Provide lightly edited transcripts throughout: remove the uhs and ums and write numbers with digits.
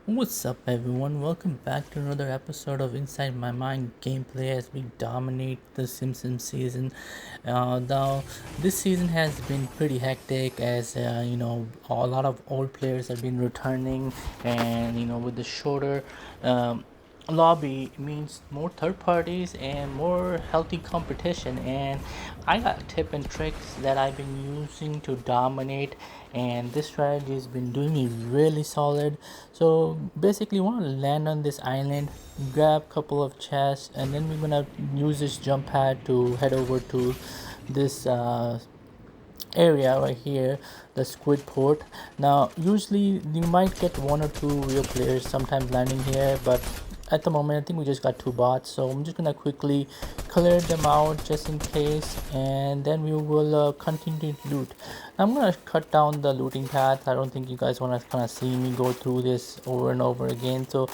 What's up, everyone? Welcome back to another episode of Inside My Mind gameplay as we dominate the Simpsons season. Now, this season has been pretty hectic as a lot of old players have been returning, and with the shorter lobby means more third parties and more healthy competition. And I got tip and tricks that I've been using to dominate, and this strategy has been doing me really solid. So basically, want to land on this island, grab a couple of chests, and then we're gonna use this jump pad to head over to this area right here, the squid port. Now usually you might get one or two real players sometimes landing here, but at the moment I think we just got two bots, so I'm just gonna quickly clear them out just in case, and then we will continue to loot. I'm gonna cut down the looting path. I don't think you guys want to kind of see me go through this over and over again, so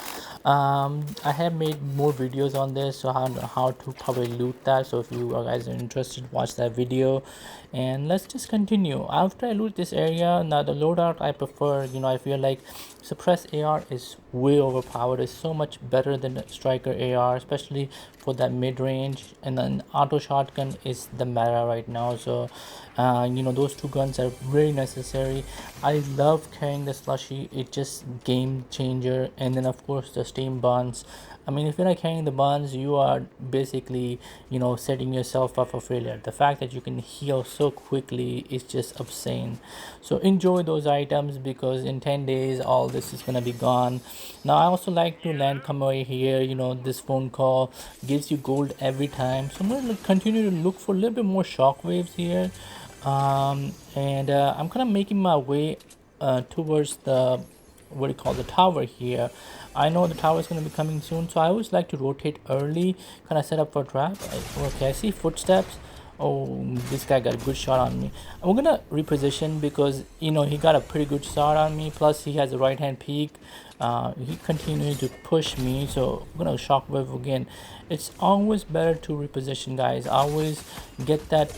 I have made more videos on this, so how to probably loot that. So if you guys are interested, watch that video. And let's just continue. After I loot this area, now the loadout I prefer, I feel like suppress AR is way overpowered. It's so much better than the striker AR, especially for that mid-range. And then auto shotgun is the meta right now, so those two guns are very necessary. I love carrying the slushy. It just game changer. And then of course the steam buns. I mean, if you're not carrying the buns, you are basically, setting yourself up for failure. The fact that you can heal so quickly is just obscene. So enjoy those items, because in 10 days, all this is going to be gone. Now, I also like to land come away here. This phone call gives you gold every time. So I'm going to continue to look for a little bit more shockwaves here. And I'm kind of making my way towards the what do you call the tower here. I know the tower is going to be coming soon, so I always like to rotate early, kind of set up for a trap. Okay, I see footsteps. Oh, this guy got a good shot on me. I'm gonna reposition because he got a pretty good shot on me, plus he has a right hand peek. He continued to push me, so I'm gonna shockwave again. It's always better to reposition, guys. Always get that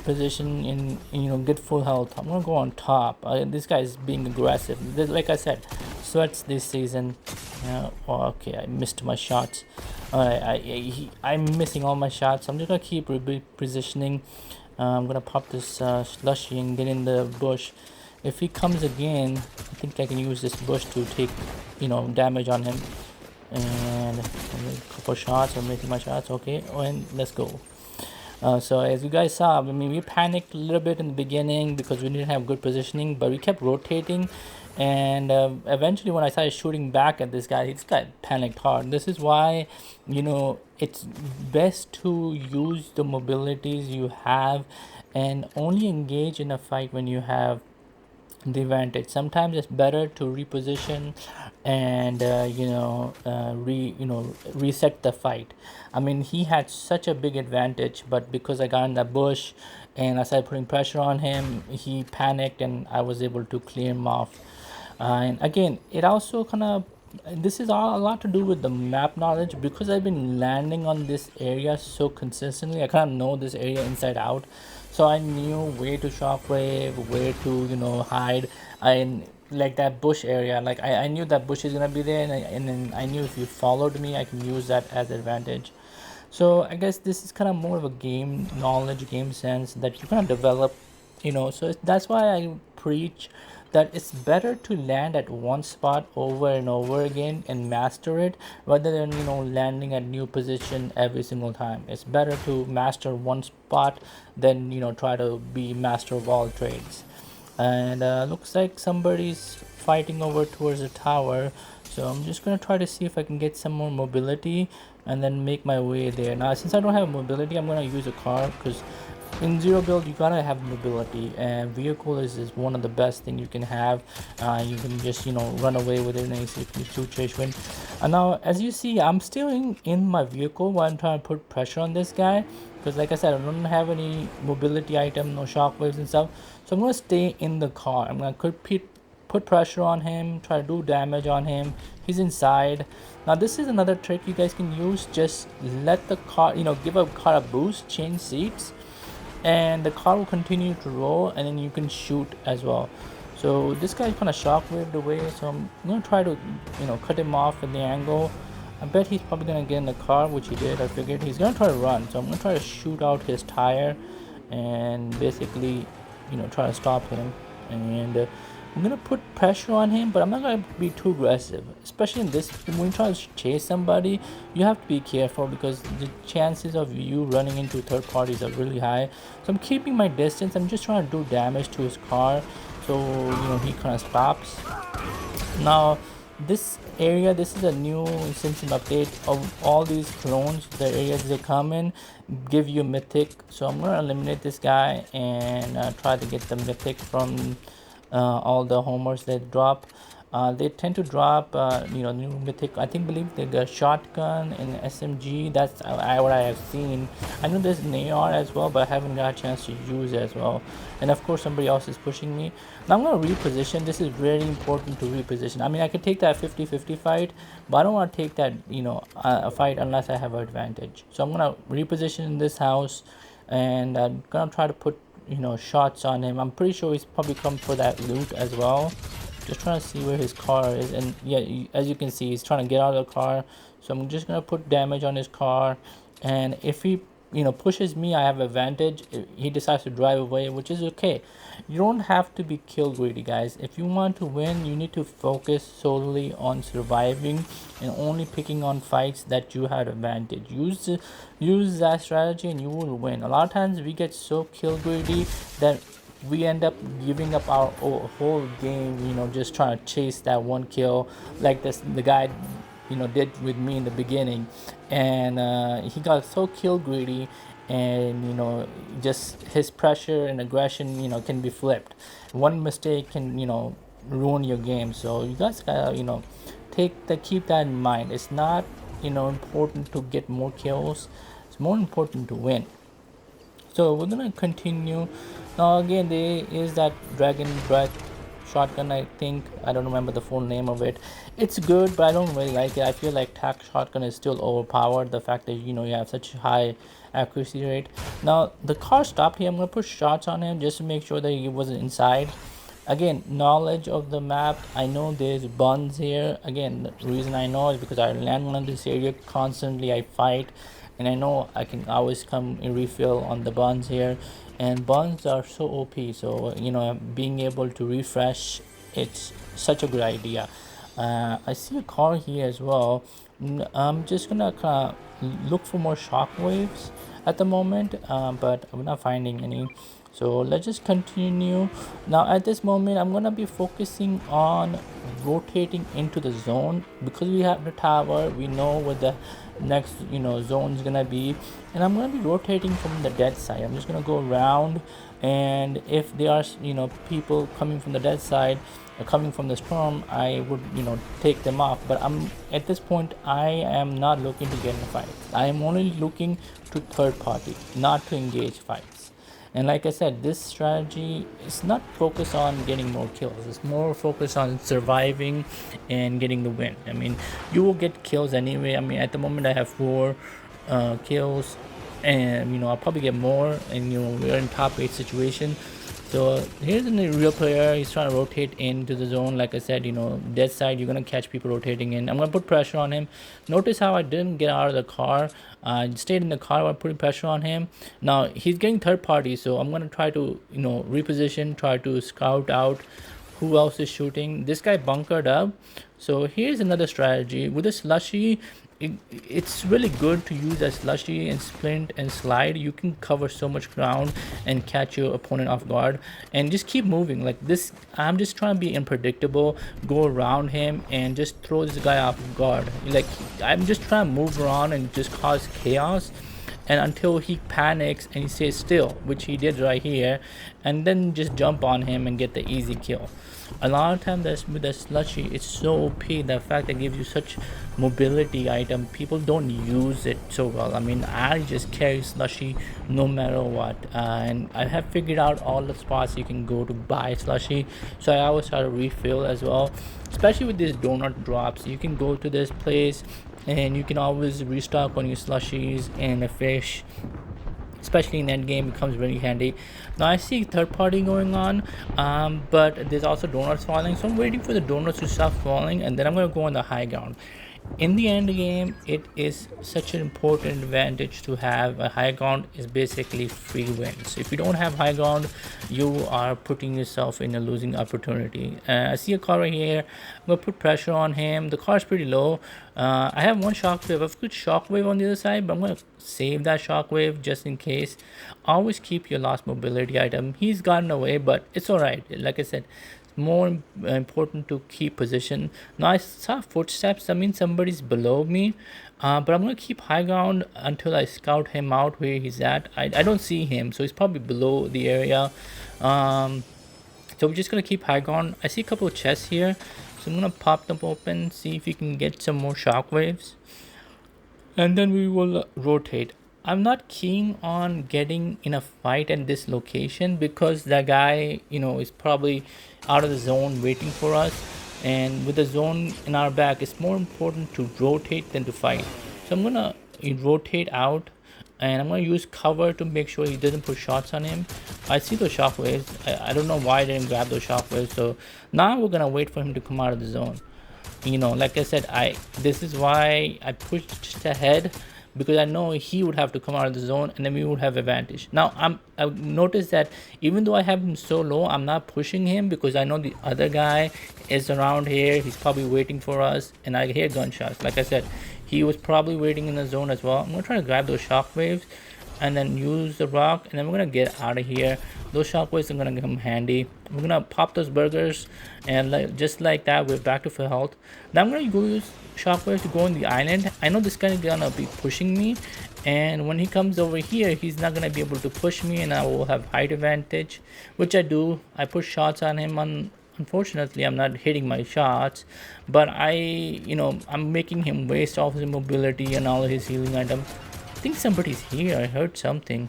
position in, get full health. I'm gonna go on top. This guy is being aggressive. Like I said, sweats this season. Oh, okay, I missed my shots. I'm missing all my shots. I'm just gonna keep positioning. I'm gonna pop this slushy and get in the bush. If he comes again, I think I can use this bush to take, damage on him. And a couple shots. I'm making my shots. Okay, and let's go. So as you guys saw, I mean, we panicked a little bit in the beginning because we didn't have good positioning, but we kept rotating, and eventually when I started shooting back at this guy panicked hard. This is why it's best to use the mobilities you have and only engage in a fight when you have the advantage. Sometimes it's better to reposition and reset the fight. I mean, he had such a big advantage, but because I got in the bush and I started putting pressure on him, he panicked and I was able to clear him off. And again, it also kind of, this is all a lot to do with the map knowledge, because I've been landing on this area so consistently. I kind of know this area inside out, so I knew where to shockwave, where to hide. I like that bush area, like I knew that bush is gonna be there, and then I knew if you followed me I can use that as advantage. So I guess this is kind of more of a game knowledge, game sense that you kind of develop, so that's why I preach that it's better to land at one spot over and over again and master it, rather than landing at new position every single time. It's better to master one spot than try to be master of all trades. And looks like somebody's fighting over towards the tower, so I'm just gonna try to see if I can get some more mobility and then make my way there. Now since I don't have mobility, I'm gonna use a car, because in zero build you gotta have mobility, and vehicle is one of the best thing you can have. You can just run away with it in a situation. And now as you see, I'm still in my vehicle while I'm trying to put pressure on this guy, because like I said, I don't have any mobility item, no shockwaves and stuff. So I'm gonna stay in the car. I'm gonna put pressure on him, try to do damage on him. He's inside. Now this is another trick you guys can use. Just let the car, give a car a boost, change seats, and the car will continue to roll, and then you can shoot as well. So this guy kind of shockwaved away, so I'm gonna try to, cut him off at the angle. I bet he's probably gonna get in the car, which he did. I figured he's gonna try to run, so I'm gonna try to shoot out his tire and basically, try to stop him. And I'm gonna put pressure on him, but I'm not gonna be too aggressive. Especially in this, when you try to chase somebody, you have to be careful because the chances of you running into third parties are really high. So I'm keeping my distance. I'm just trying to do damage to his car, so he kind of stops. Now this area, this is a new Simpson update of all these clones. The areas they come in give you mythic, so I'm gonna eliminate this guy and try to get the mythic from all the homers they drop. They tend to drop new mythic. I believe they got shotgun and SMG. That's what I have seen. I know there's an AR as well, but I haven't got a chance to use it as well. And of course somebody else is pushing me. Now I'm gonna reposition. This is very important to reposition. I mean, I could take that 50-50 fight, but I don't want to take that a fight unless I have an advantage. So I'm gonna reposition in this house, and I'm gonna try to put shots on him. I'm pretty sure he's probably come for that loot as well. Just trying to see where his car is, and yeah, as you can see, he's trying to get out of the car. So I'm just gonna put damage on his car, and if he pushes me, I have advantage. If he decides to drive away, which is okay. You don't have to be kill greedy, guys. If you want to win, you need to focus solely on surviving and only picking on fights that you had advantage. Use that strategy and you will win. A lot of times we get so kill greedy that we end up giving up our whole game, just trying to chase that one kill, like the guy did with me in the beginning. And he got so kill greedy, and just his pressure and aggression can be flipped. One mistake can ruin your game. So you guys gotta keep that in mind. It's not important to get more kills, it's more important to win. So we're gonna continue. Now again, there is that dragon breath shotgun. I don't remember the full name of it. It's good, but I don't really like it. I feel like tac shotgun is still overpowered. The fact that you have such high accuracy rate. Now the car stopped here. I'm gonna put shots on him just to make sure that he wasn't inside. Again, knowledge of the map. I know there's buns here. Again, the reason I know is because I land on this area constantly. I fight, and I know I can always come and refill on the buns here. And buns are so OP, so being able to refresh, it's such a good idea. I see a car here as well. I'm just gonna kind of look for more shockwaves at the moment, but I'm not finding any. So let's just continue. Now at this moment, I'm gonna be focusing on rotating into the zone because we have the tower. We know where the next zone is gonna be, and I'm gonna be rotating from the dead side. I'm just gonna go around, and if there are people coming from the dead side or coming from the storm, I would take them off. But at this point, I am not looking to get in a fight. I am only looking to third party, not to engage fights. And like I said, this strategy is not focused on getting more kills. It's more focused on surviving and getting the win. I mean, you will get kills anyway. I mean, at the moment I have 4 kills, and I'll probably get more. And we're in top 8 situation. So here's a real player. He's trying to rotate into the zone. Like I said, dead side, you're gonna catch people rotating in. I'm gonna put pressure on him. Notice how I didn't get out of the car. I stayed in the car while putting pressure on him. Now he's getting third party, so I'm gonna try to reposition, try to scout out who else is shooting. This guy bunkered up. So here's another strategy with a slushy. It's really good to use a slushy and sprint and slide. You can cover so much ground and catch your opponent off guard, and just keep moving like this. I'm just trying to be unpredictable, go around him and just throw this guy off guard. Like, I'm just trying to move around and just cause chaos, and until he panics and he stays still, which he did right here, and then just jump on him and get the easy kill. A lot of times with the slushy, it's so OP. The fact that it gives you such mobility item, people don't use it so well. I mean, I just carry slushy no matter what, and I have figured out all the spots you can go to buy slushy, so I always try to refill as well. Especially with these donut drops, you can go to this place and you can always restock on your slushies and a fish. especially in end game, becomes really handy. Now I see third party going on, but there's also donuts falling, so I'm waiting for the donuts to stop falling, and then I'm going to go on the high ground. In the end game, it is such an important advantage to have a high ground. Is basically free wins. If you don't have high ground, you are putting yourself in a losing opportunity. I see a car right here. I'm gonna put pressure on him. The car is pretty low. I have one shockwave. I've got shockwave on the other side, but I'm gonna save that shockwave just in case. Always keep your last mobility item. He's gotten away, but it's all right. Like I said, more important to keep position. Now I saw footsteps. That means somebody's below me, but I'm gonna keep high ground until I scout him out where he's at. I don't see him, so he's probably below the area. So we're just gonna keep high ground. I see a couple of chests here, so I'm gonna pop them open, see if we can get some more shockwaves, and then we will rotate. I'm not keen on getting in a fight at this location because that guy, is probably out of the zone waiting for us. And with the zone in our back, it's more important to rotate than to fight. So I'm gonna rotate out, and I'm gonna use cover to make sure he doesn't put shots on him. I see those shockwaves. I don't know why I didn't grab those shockwaves. So now we're gonna wait for him to come out of the zone. Like I said, this is why I pushed ahead, because I know he would have to come out of the zone and then we would have advantage. Now I've noticed that even though I have him so low, I'm not pushing him because I know the other guy is around here. He's probably waiting for us, and I hear gunshots. Like I said, he was probably waiting in the zone as well. I'm gonna try to grab those shockwaves and then use the rock, and then we're gonna get out of here. Those shockwaves are gonna come handy. We're gonna pop those burgers, and just like that, we're back to full health. Now I'm gonna go use shockwaves to go on the island. I know this guy is gonna be pushing me, and when he comes over here, he's not gonna be able to push me, and I will have height advantage, which I do. I push shots on him. Unfortunately, I'm not hitting my shots, but I'm making him waste all his mobility and all of his healing items. I think somebody's here. I heard something.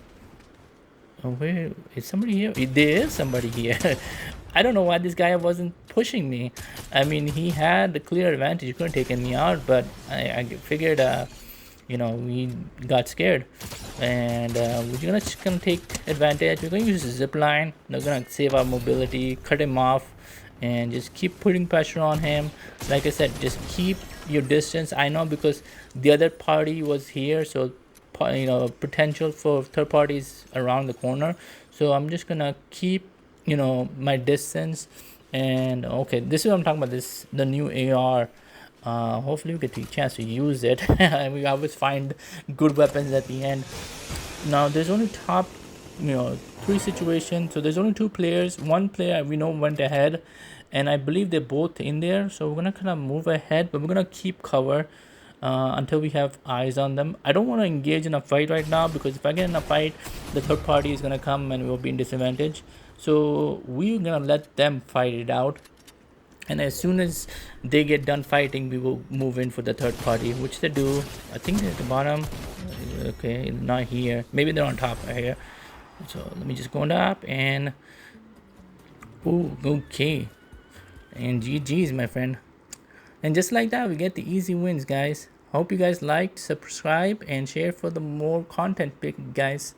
Oh, where is somebody here? There is somebody here. I don't know why this guy wasn't pushing me. I mean, he had the clear advantage. He couldn't take me out, but I figured, we got scared. And we're gonna take advantage. We're gonna use the zip line. We're gonna save our mobility, cut him off, and just keep putting pressure on him. Like I said, just keep your distance. I know because the other party was here, so potential for third parties around the corner. So I'm just gonna keep my distance. And okay, this is what I'm talking about, the new AR. Hopefully we get the chance to use it. We always find good weapons at the end. Now there's only top 3 situations, so there's only 2 players. One player we know went ahead, and I believe they're both in there, so we're gonna kind of move ahead, but we're gonna keep cover until we have eyes on them. I don't want to engage in a fight right now, because if I get in a fight, the third party is going to come and we'll be in disadvantage. So we're going to let them fight it out, and as soon as they get done fighting, we will move in for the third party, which they do. I think they're at the bottom. Okay, not here. Maybe they're on top right here. So let me just go on top, and okay, and GG's, my friend. And just like that, we get the easy wins, guys. Hope you guys liked, subscribe, and share for the more content, guys.